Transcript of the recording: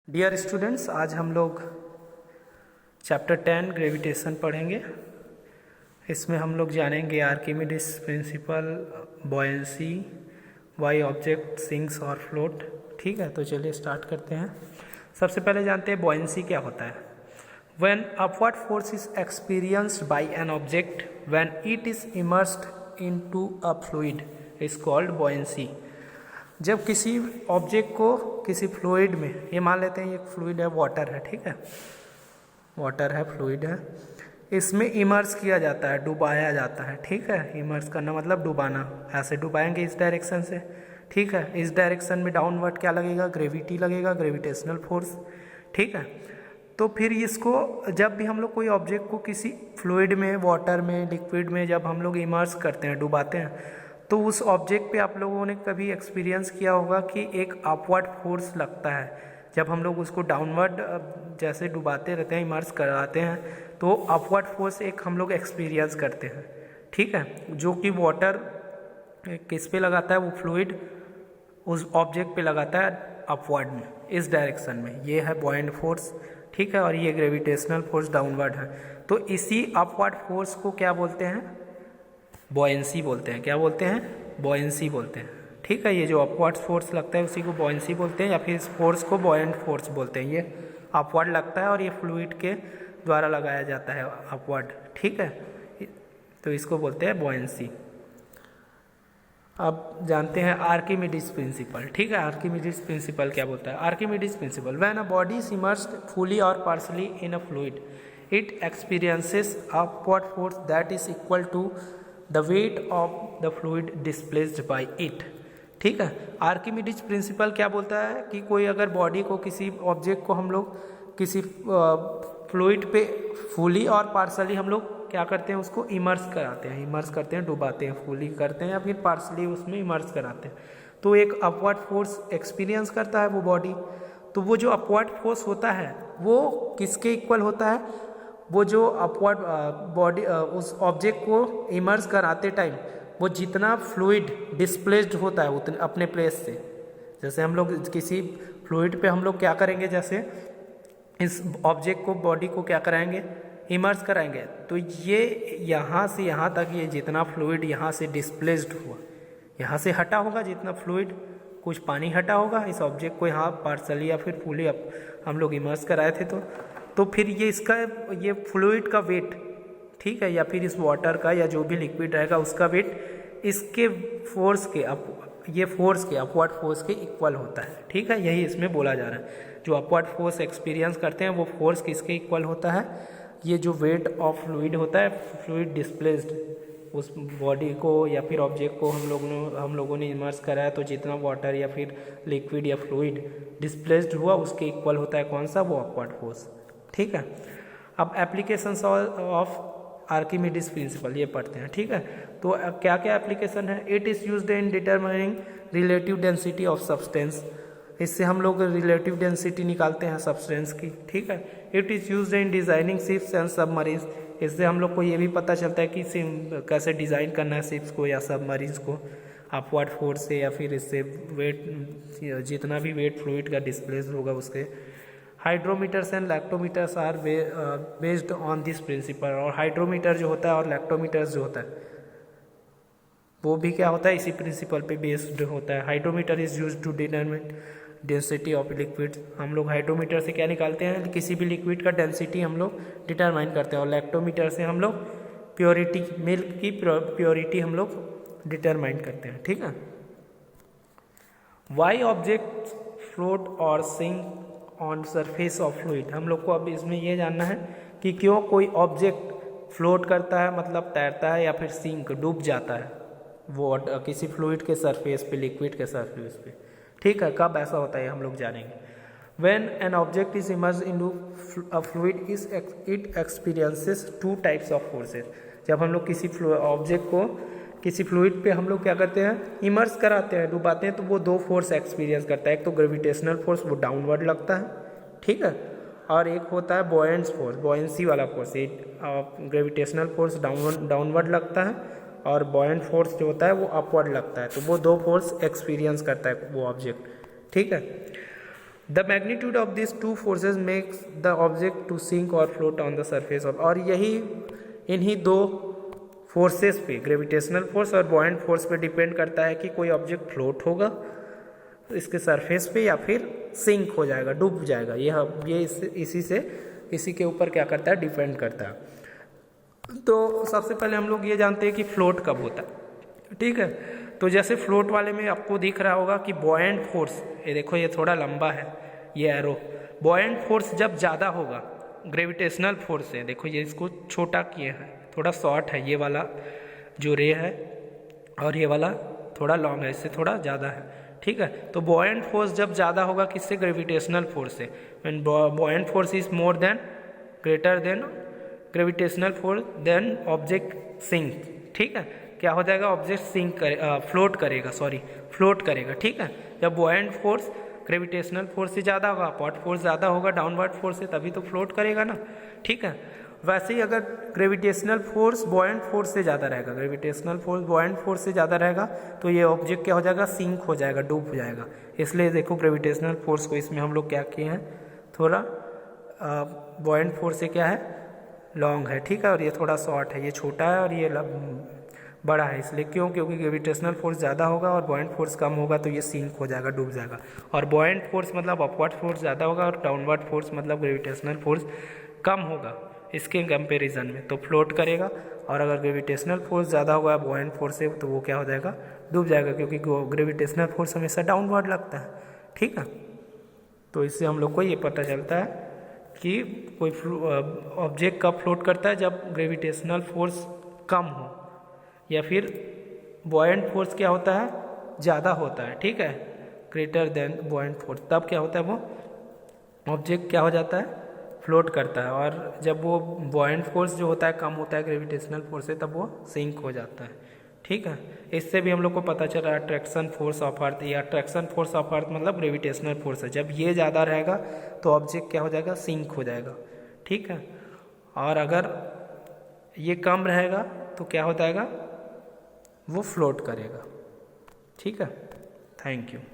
Dear students, आज हम लोग चैप्टर 10 ग्रेविटेशन पढ़ेंगे। इसमें हम लोग जानेंगे Archimedes principle, buoyancy, why object sinks और फ्लोट। ठीक है, तो चलिए स्टार्ट करते हैं। सबसे पहले जानते हैं बॉयंसी क्या होता है। When upward force is experienced bye an object when it is immersed into a fluid is called buoyancy. जब किसी ऑब्जेक्ट को किसी फ्लूइड में, ये मान लेते हैं ये फ्लूइड है, वाटर है, ठीक है, वाटर है, फ्लूइड है, इसमें इमर्स किया जाता है, डुबाया जाता है। ठीक है, इमर्स करना मतलब डुबाना। ऐसे डुबाएंगे इस डायरेक्शन से, ठीक है। इस डायरेक्शन में डाउनवर्ड क्या लगेगा, ग्रेविटी लगेगा, ग्रेविटेशनल फोर्स। ठीक है, तो फिर इसको जब भी हम लोग कोई ऑब्जेक्ट को किसी फ्लूइड में, वाटर में, लिक्विड में जब हम लोग इमर्स करते हैं, डुबाते हैं, तो उस ऑब्जेक्ट पे आप लोगों ने कभी एक्सपीरियंस किया होगा कि एक अपवर्ड फोर्स लगता है। जब हम लोग उसको डाउनवर्ड जैसे डुबाते रहते हैं, इमर्स कराते हैं, तो अपवर्ड फोर्स एक हम लोग एक्सपीरियंस करते हैं। ठीक है, जो कि वाटर किस पे लगाता है, वो फ्लूइड उस ऑब्जेक्ट पे लगाता है अपवर्ड में, इस डायरेक्शन में। ये है बॉयंट फोर्स, ठीक है, और ये ग्रेविटेशनल फोर्स डाउनवर्ड है। तो इसी अपवर्ड फोर्स को क्या बोलते हैं, बॉयंसी बोलते हैं। क्या बोलते हैं, बॉयंसी बोलते हैं। ठीक है, ये जो अपवर्ड फोर्स लगता है उसी को बॉयंसी बोलते हैं, या फिर इस फोर्स को बॉयंट फोर्स बोलते हैं। ये अपवर्ड लगता है और ये फ्लूइड के द्वारा लगाया जाता है अपवर्ड। ठीक है, तो इसको बोलते हैं बॉयंसी। अब जानते हैं आर्किमिडीज प्रिंसिपल। ठीक है, आर्किमिडीज प्रिंसिपल क्या बोलता है। Archimedes principle, when a body is immersed fully और partially in a fluid it experiences upward force that is equal to the weight of the fluid displaced by it। ठीक है, Archimedes principal क्या बोलता है कि कोई अगर बॉडी को, किसी ऑब्जेक्ट को हम लोग किसी फ्लूइड पे फुली और पार्शली हम लोग क्या करते हैं, उसको इमर्स कराते हैं, इमर्स करते हैं, डुबाते हैं, फुली करते हैं या फिर पार्शली उसमें इमर्स कराते हैं, तो एक अपवर्ड फोर्स एक्सपीरियंस करता है वो बॉडी। तो वो जो अपवर्ड फोर्स होता है वो किसके इक्वल होता है, वो जो अपवर्ड बॉडी उस ऑब्जेक्ट को इमर्स कराते टाइम वो जितना फ्लूइड डिस्प्लेस्ड होता है उतने अपने प्लेस से। जैसे हम लोग किसी फ्लूइड पे हम लोग क्या करेंगे, जैसे इस ऑब्जेक्ट को, बॉडी को क्या कराएंगे, इमर्स कराएंगे, तो ये यहाँ से यहाँ तक ये जितना फ्लूइड यहाँ से डिस्प्लेस्ड हुआ, यहाँ से हटा होगा जितना फ्लूइड, कुछ पानी हटा होगा, इस ऑब्जेक्ट को यहाँ पार्सली या फिर फुली हम लोग इमर्स कराए थे, तो फिर ये इसका, ये फ्लूइड का वेट, ठीक है, या फिर इस वाटर का या जो भी लिक्विड रहेगा उसका वेट इसके फोर्स के, ये फोर्स के, अपवर्ड फोर्स के इक्वल होता है। ठीक है, यही इसमें बोला जा रहा है। जो अपवर्ड फोर्स एक्सपीरियंस करते हैं वो फोर्स किसके इक्वल होता है, ये जो वेट ऑफ फ्लूइड होता है, फ्लूइड डिस्प्लेस्ड, उस बॉडी को या फिर ऑब्जेक्ट को हम लोगों ने इमर्स कराया, तो जितना वाटर या फिर लिक्विड या फ्लूइड डिस्प्लेस्ड हुआ उसके इक्वल होता है कौन सा, वो अपवर्ड फोर्स। ठीक है, अब एप्लीकेशंस ऑफ आर्किमिडीज प्रिंसिपल ये पढ़ते हैं। ठीक है, तो क्या क्या एप्लीकेशन है। It is used in determining relative density of substance, इससे हम लोग रिलेटिव डेंसिटी निकालते हैं सब्सटेंस की। ठीक है, it is used in designing ships and submarines, इससे हम लोग को ये भी पता चलता है कि कैसे डिज़ाइन करना है शिप्स को या सबमरीन्स को, अपवर्ड फोर्स से या फिर इससे वेट, जितना भी वेट फ्लूइड का डिस्प्लेस होगा उसके। Hydrometers and lactometers are based on this principle, और हाइड्रोमीटर जो होता है और लैक्टोमीटर्स जो होता है वो भी क्या होता है, इसी प्रिंसिपल पे बेस्ड होता है। Hydrometer is used to determine density of liquid, हम लोग हाइड्रोमीटर से क्या निकालते हैं, किसी भी लिक्विड का डेंसिटी हम लोग डिटरमाइन करते हैं, और लैक्टोमीटर से हम लोग प्योरिटी, मिल्क की प्योरिटी हम लोग डिटरमाइन करते हैं। ठीक है, वाई ऑब्जेक्ट फ्लोट और sink on surface of fluid, हम लोग को अब इसमें ये जानना है कि क्यों कोई ऑब्जेक्ट फ्लोट करता है, मतलब तैरता है, या फिर सिंक, डूब जाता है वो किसी फ्लूइड के सरफेस पे, लिक्विड के सरफेस पे। ठीक है, कब ऐसा होता है हम लोग जानेंगे। When an object is immersed into a fluid it experiences two types of forces, जब हम लोग किसी ऑब्जेक्ट को किसी फ्लूइड पे हम लोग क्या करते हैं, इमर्स कराते हैं, डुबाते हैं, तो वो दो फोर्स एक्सपीरियंस करता है। एक तो ग्रेविटेशनल फोर्स, वो डाउनवर्ड लगता है, ठीक है, और एक होता है बॉयंट फोर्स, बॉयंसी वाला फोर्स। ग्रेविटेशनल फोर्स डाउनवर्ड लगता है और बॉयंट फोर्स जो होता है वो अपवर्ड लगता है, तो वो दो फोर्स एक्सपीरियंस करता है वो ऑब्जेक्ट। ठीक है, the magnitude of this two forces makes the object to sink और float on the surface of, और यही इन्हीं दो फोर्सेस पे, ग्रेविटेशनल फोर्स और बॉयंट फोर्स पे डिपेंड करता है कि कोई ऑब्जेक्ट फ्लोट होगा इसके सरफेस पे या फिर सिंक हो जाएगा, डूब जाएगा। ये इसी के ऊपर क्या करता है, डिपेंड करता है। तो सबसे पहले हम लोग ये जानते हैं कि फ्लोट कब होता है, ठीक है। तो जैसे फ्लोट वाले में आपको दिख रहा होगा कि बॉयंट फोर्स, ये देखो ये थोड़ा लंबा है ये एरो, बॉयंट फोर्स जब ज़्यादा होगा ग्रेविटेशनल फोर्स से, देखो ये इसको छोटा किए हैं, थोड़ा शॉर्ट है ये वाला जो रे है और ये वाला थोड़ा लॉन्ग है, इससे थोड़ा ज़्यादा है, ठीक है। तो बॉयंट फोर्स जब ज़्यादा होगा किससे, ग्रेविटेशनल फोर्स से, when buoyant force is more than greater than gravitational force then object sink, ठीक है। क्या हो जाएगा, ऑब्जेक्ट फ्लोट करेगा, ठीक है। जब बॉयंट फोर्स ग्रेविटेशनल फोर्स से ज़्यादा होगा, अपवर्ड फोर्स ज़्यादा होगा डाउनवर्ड फोर्स से, तभी तो फ्लोट करेगा ना, ठीक है। वैसे ही अगर ग्रेविटेशनल फोर्स बॉयंट फोर्स से ज़्यादा रहेगा, ग्रेविटेशनल फोर्स बॉयंट फोर्स से ज़्यादा रहेगा, तो ये ऑब्जेक्ट क्या हो जाएगा, सिंक हो जाएगा, डूब जाएगा। इसलिए देखो ग्रेविटेशनल फोर्स को इसमें हम लोग क्या किए हैं, थोड़ा बॉयंट फोर्स से क्या है, लॉन्ग है, ठीक है, और ये थोड़ा शॉर्ट है, ये छोटा है और ये बड़ा है। इसलिए क्योंकि ग्रेविटेशनल फोर्स ज़्यादा होगा और बॉयंट फोर्स कम होगा, तो ये सिंक हो जाएगा, डूब जाएगा। और बॉयंट फोर्स मतलब अपवर्ड फोर्स ज़्यादा होगा और डाउनवर्ड फोर्स मतलब ग्रेविटेशनल फोर्स कम होगा इसके कंपैरिजन में, तो फ्लोट करेगा। और अगर ग्रेविटेशनल फोर्स ज़्यादा होगा बॉयंट फोर्स से, तो वो क्या हो जाएगा, डूब जाएगा, क्योंकि ग्रेविटेशनल फोर्स हमेशा डाउनवर्ड लगता है, ठीक है। तो इससे हम लोग को ये पता चलता है कि कोई ऑब्जेक्ट कब फ्लोट करता है, जब ग्रेविटेशनल फोर्स कम हो या फिर बॉयंट फोर्स क्या होता है, ज़्यादा होता है, ठीक है, ग्रेटर देन बॉयंट फोर्स, तब क्या होता है, वो ऑब्जेक्ट क्या हो जाता है, फ्लोट करता है। और जब वो बॉयंट फोर्स जो होता है कम होता है ग्रेविटेशनल फोर्स से, तब वो सिंक हो जाता है, ठीक है। इससे भी हम लोग को पता चला अट्रैक्शन फोर्स ऑफ अर्थ, या अट्रैक्शन फोर्स ऑफ अर्थ मतलब ग्रेविटेशनल फोर्स है, जब ये ज़्यादा रहेगा तो ऑब्जेक्ट क्या हो जाएगा, सिंक हो जाएगा, ठीक है। और अगर ये कम रहेगा तो क्या हो जाएगा, वो फ्लोट करेगा, ठीक है। Thank you.